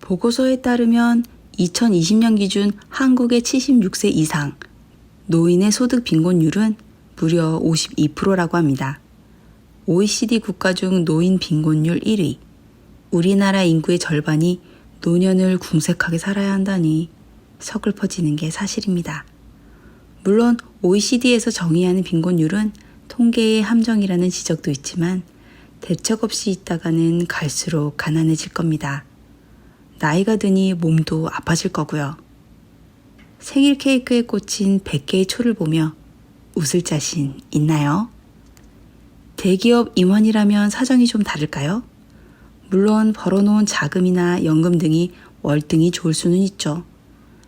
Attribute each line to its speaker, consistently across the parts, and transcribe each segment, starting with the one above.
Speaker 1: 보고서에 따르면 2020년 기준 한국의 76세 이상 노인의 소득 빈곤율은 무려 52%라고 합니다. OECD 국가 중 노인 빈곤율 1위. 우리나라 인구의 절반이 노년을 궁색하게 살아야 한다니 서글퍼지는 게 사실입니다. 물론 OECD에서 정의하는 빈곤율은 통계의 함정이라는 지적도 있지만 대책 없이 있다가는 갈수록 가난해질 겁니다. 나이가 드니 몸도 아파질 거고요. 생일 케이크에 꽂힌 100개의 초를 보며 웃을 자신 있나요? 대기업 임원이라면 사정이 좀 다를까요? 물론 벌어놓은 자금이나 연금 등이 월등히 좋을 수는 있죠.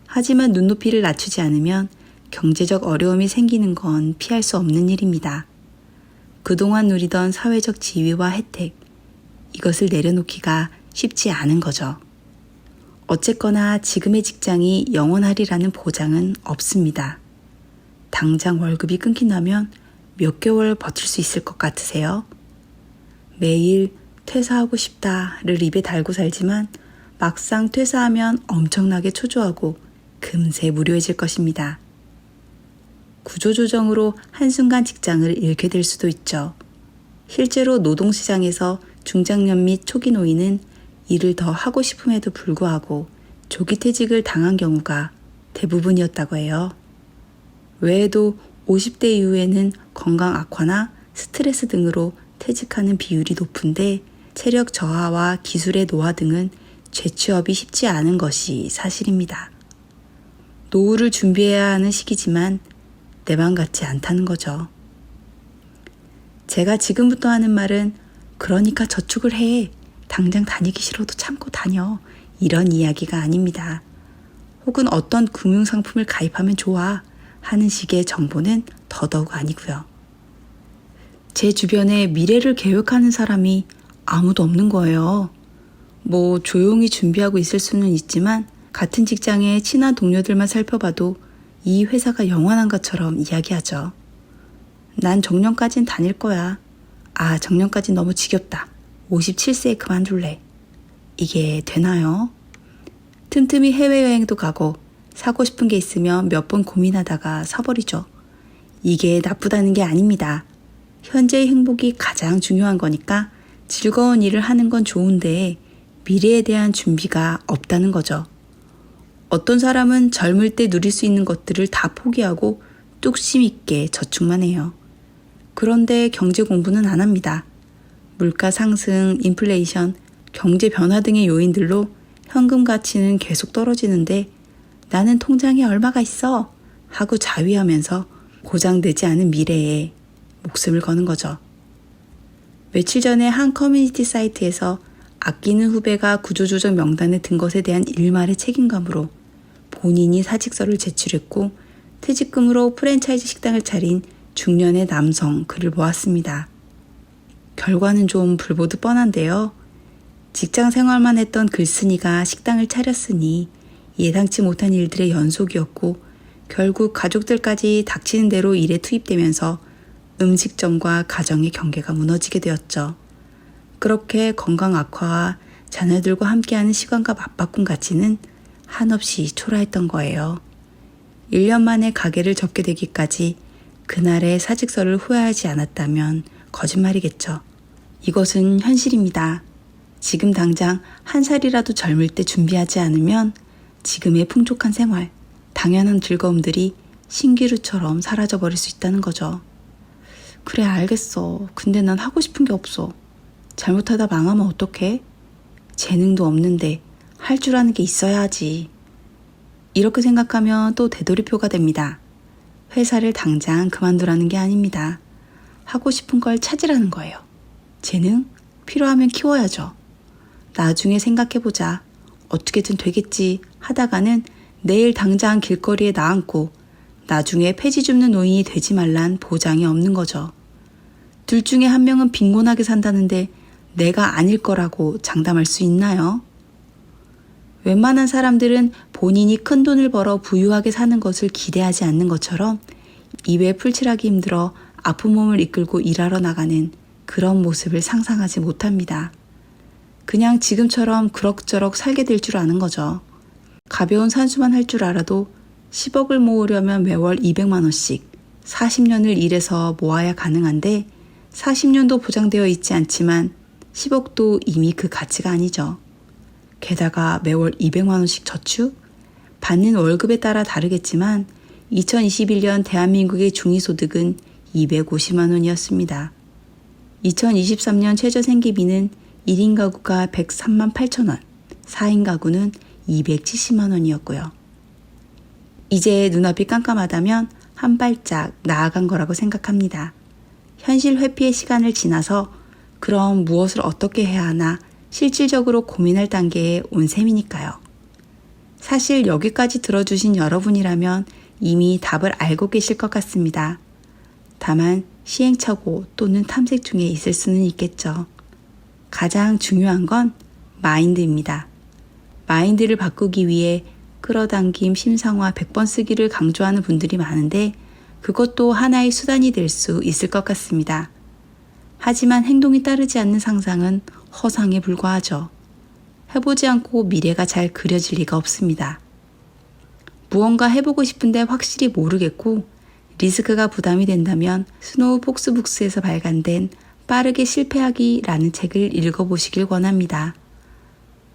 Speaker 1: 하지만 눈높이를 낮추지 않으면 경제적 어려움이 생기는 건 피할 수 없는 일입니다. 그동안 누리던 사회적 지위와 혜택, 이것을 내려놓기가 쉽지 않은 거죠. 어쨌거나 지금의 직장이 영원하리라는 보장은 없습니다. 당장 월급이 끊긴다면 몇 개월 버틸 수 있을 것 같으세요? 매일 퇴사하고 싶다를 입에 달고 살지만 막상 퇴사하면 엄청나게 초조하고 금세 무료해질 것입니다. 구조조정으로 한순간 직장을 잃게 될 수도 있죠. 실제로 노동시장에서 중장년 및 초기 노인은 일을 더 하고 싶음에도 불구하고 조기 퇴직을 당한 경우가 대부분이었다고 해요. 외에도 50대 이후에는 건강 악화나 스트레스 등으로 퇴직하는 비율이 높은데 체력 저하와 기술의 노화 등은 재취업이 쉽지 않은 것이 사실입니다. 노후를 준비해야 하는 시기지만 내 맘 같지 않다는 거죠. 제가 지금부터 하는 말은 그러니까 저축을 해. 당장 다니기 싫어도 참고 다녀. 이런 이야기가 아닙니다. 혹은 어떤 금융상품을 가입하면 좋아 하는 식의 정보는 더더욱 아니고요. 제 주변에 미래를 계획하는 사람이 아무도 없는 거예요. 뭐 조용히 준비하고 있을 수는 있지만 같은 직장의 친한 동료들만 살펴봐도 이 회사가 영원한 것처럼 이야기하죠. 난 정년까진 다닐 거야. 아, 정년까진 너무 지겹다. 57세에 그만둘래. 이게 되나요? 틈틈이 해외여행도 가고 사고 싶은 게 있으면 몇 번 고민하다가 사버리죠. 이게 나쁘다는 게 아닙니다. 현재의 행복이 가장 중요한 거니까 즐거운 일을 하는 건 좋은데 미래에 대한 준비가 없다는 거죠. 어떤 사람은 젊을 때 누릴 수 있는 것들을 다 포기하고 뚝심 있게 저축만 해요. 그런데 경제 공부는 안 합니다. 물가 상승, 인플레이션, 경제 변화 등의 요인들로 현금 가치는 계속 떨어지는데 나는 통장에 얼마가 있어? 하고 자위하면서 보장되지 않은 미래에 목숨을 거는 거죠. 며칠 전에 한 커뮤니티 사이트에서 아끼는 후배가 구조조정 명단에 든 것에 대한 일말의 책임감으로 본인이 사직서를 제출했고 퇴직금으로 프랜차이즈 식당을 차린 중년의 남성 글을 보았습니다. 결과는 좀 불보듯 뻔한데요. 직장 생활만 했던 글쓴이가 식당을 차렸으니 예상치 못한 일들의 연속이었고 결국 가족들까지 닥치는 대로 일에 투입되면서 음식점과 가정의 경계가 무너지게 되었죠. 그렇게 건강 악화와 자녀들과 함께하는 시간과 맞바꾼 가치는 한없이 초라했던 거예요. 1년 만에 가게를 접게 되기까지 그날의 사직서를 후회하지 않았다면 거짓말이겠죠. 이것은 현실입니다. 지금 당장 한 살이라도 젊을 때 준비하지 않으면 지금의 풍족한 생활, 당연한 즐거움들이 신기루처럼 사라져버릴 수 있다는 거죠. 그래, 알겠어. 근데 난 하고 싶은 게 없어. 잘못하다 망하면 어떡해? 재능도 없는데 할 줄 아는 게 있어야 하지. 이렇게 생각하면 또 되돌이표가 됩니다. 회사를 당장 그만두라는 게 아닙니다. 하고 싶은 걸 찾으라는 거예요. 재능? 필요하면 키워야죠. 나중에 생각해보자. 어떻게든 되겠지 하다가는 내일 당장 길거리에 나앉고 나중에 폐지 줍는 노인이 되지 말란 보장이 없는 거죠. 둘 중에 한 명은 빈곤하게 산다는데 내가 아닐 거라고 장담할 수 있나요? 웬만한 사람들은 본인이 큰 돈을 벌어 부유하게 사는 것을 기대하지 않는 것처럼 입에 풀칠하기 힘들어 아픈 몸을 이끌고 일하러 나가는 그런 모습을 상상하지 못합니다. 그냥 지금처럼 그럭저럭 살게 될 줄 아는 거죠. 가벼운 산수만 할 줄 알아도 10억을 모으려면 매월 200만 원씩 40년을 일해서 모아야 가능한데 40년도 보장되어 있지 않지만 10억도 이미 그 가치가 아니죠. 게다가 매월 200만 원씩 저축? 받는 월급에 따라 다르겠지만 2021년 대한민국의 중위소득은 250만 원이었습니다. 2023년 최저생계비는 1인 가구가 103만 8천 원, 4인 가구는 270만 원이었고요. 이제 눈앞이 깜깜하다면 한 발짝 나아간 거라고 생각합니다. 현실 회피의 시간을 지나서 그럼 무엇을 어떻게 해야 하나 실질적으로 고민할 단계에 온 셈이니까요. 사실 여기까지 들어주신 여러분이라면 이미 답을 알고 계실 것 같습니다. 다만 시행착오 또는 탐색 중에 있을 수는 있겠죠. 가장 중요한 건 마인드입니다. 마인드를 바꾸기 위해 끌어당김 심상화 100번 쓰기를 강조하는 분들이 많은데 그것도 하나의 수단이 될 수 있을 것 같습니다. 하지만 행동이 따르지 않는 상상은 허상에 불과하죠. 해보지 않고 미래가 잘 그려질 리가 없습니다. 무언가 해보고 싶은데 확실히 모르겠고 리스크가 부담이 된다면 스노우 폭스북스에서 발간된 빠르게 실패하기라는 책을 읽어보시길 권합니다.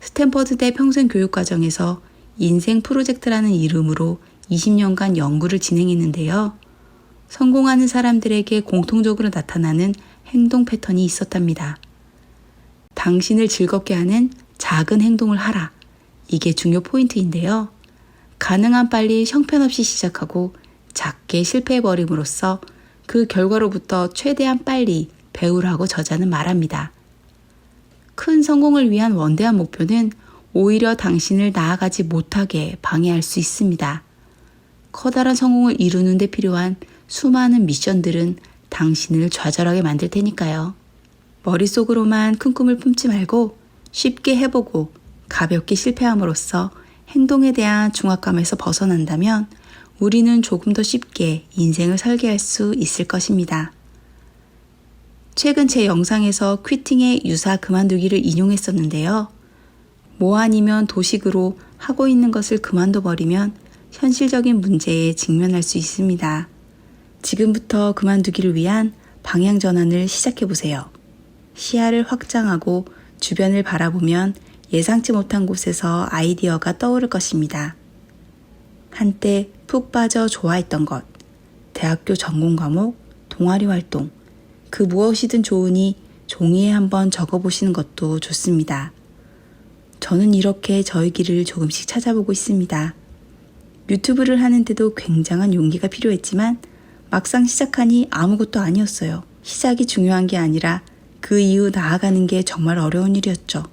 Speaker 1: 스탠퍼드대 평생교육과정에서 인생 프로젝트라는 이름으로 20년간 연구를 진행했는데요. 성공하는 사람들에게 공통적으로 나타나는 행동 패턴이 있었답니다. 당신을 즐겁게 하는 작은 행동을 하라. 이게 중요 포인트인데요. 가능한 빨리 형편없이 시작하고 작게 실패해버림으로써 그 결과로부터 최대한 빨리 배우라고 저자는 말합니다. 큰 성공을 위한 원대한 목표는 오히려 당신을 나아가지 못하게 방해할 수 있습니다. 커다란 성공을 이루는 데 필요한 수많은 미션들은 당신을 좌절하게 만들 테니까요. 머릿속으로만 큰 꿈을 품지 말고 쉽게 해보고 가볍게 실패함으로써 행동에 대한 중압감에서 벗어난다면 우리는 조금 더 쉽게 인생을 설계할 수 있을 것입니다. 최근 제 영상에서 퀴팅의 유사 그만두기를 인용했었는데요. 뭐 아니면 도식으로 하고 있는 것을 그만둬 버리면 현실적인 문제에 직면할 수 있습니다. 지금부터 그만두기를 위한 방향 전환을 시작해 보세요. 시야를 확장하고 주변을 바라보면 예상치 못한 곳에서 아이디어가 떠오를 것입니다. 한때 푹 빠져 좋아했던 것, 대학교 전공 과목, 동아리 활동, 그 무엇이든 좋으니 종이에 한번 적어보시는 것도 좋습니다. 저는 이렇게 저의 길을 조금씩 찾아보고 있습니다. 유튜브를 하는데도 굉장한 용기가 필요했지만 막상 시작하니 아무것도 아니었어요. 시작이 중요한 게 아니라 그 이후 나아가는 게 정말 어려운 일이었죠.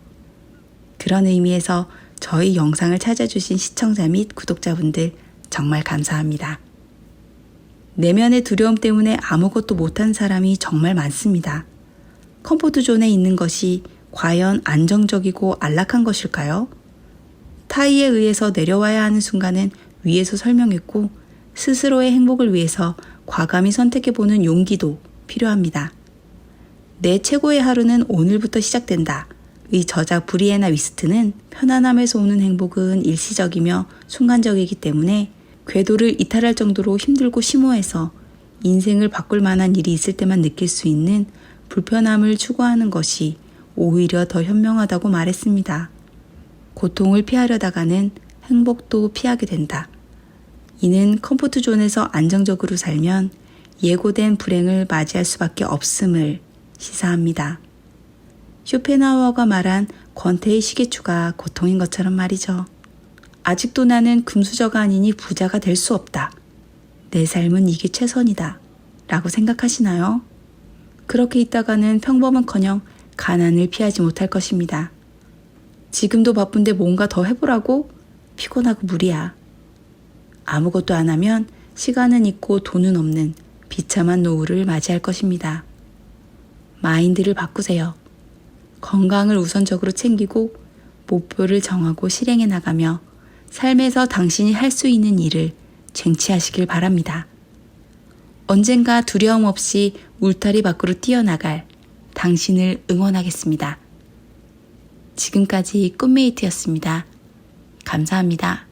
Speaker 1: 그런 의미에서 저희 영상을 찾아주신 시청자 및 구독자분들 정말 감사합니다. 내면의 두려움 때문에 아무것도 못한 사람이 정말 많습니다. 컴포트 존에 있는 것이 과연 안정적이고 안락한 것일까요? 타의에 의해서 내려와야 하는 순간은 위에서 설명했고 스스로의 행복을 위해서 과감히 선택해보는 용기도 필요합니다. 내 최고의 하루는 오늘부터 시작된다. 의 저자 브리에나 위스트는 편안함에서 오는 행복은 일시적이며 순간적이기 때문에 궤도를 이탈할 정도로 힘들고 심오해서 인생을 바꿀 만한 일이 있을 때만 느낄 수 있는 불편함을 추구하는 것이 오히려 더 현명하다고 말했습니다. 고통을 피하려다가는 행복도 피하게 된다. 이는 컴포트 존에서 안정적으로 살면 예고된 불행을 맞이할 수밖에 없음을 시사합니다. 쇼펜하우어가 말한 권태의 시계추가 고통인 것처럼 말이죠. 아직도 나는 금수저가 아니니 부자가 될 수 없다. 내 삶은 이게 최선이다. 라고 생각하시나요? 그렇게 있다가는 평범은커녕 가난을 피하지 못할 것입니다. 지금도 바쁜데 뭔가 더 해보라고? 피곤하고 무리야. 아무것도 안 하면 시간은 있고 돈은 없는 비참한 노후를 맞이할 것입니다. 마인드를 바꾸세요. 건강을 우선적으로 챙기고 목표를 정하고 실행해 나가며 삶에서 당신이 할 수 있는 일을 쟁취하시길 바랍니다. 언젠가 두려움 없이 울타리 밖으로 뛰어나갈 당신을 응원하겠습니다. 지금까지 꿈메이트였습니다. 감사합니다.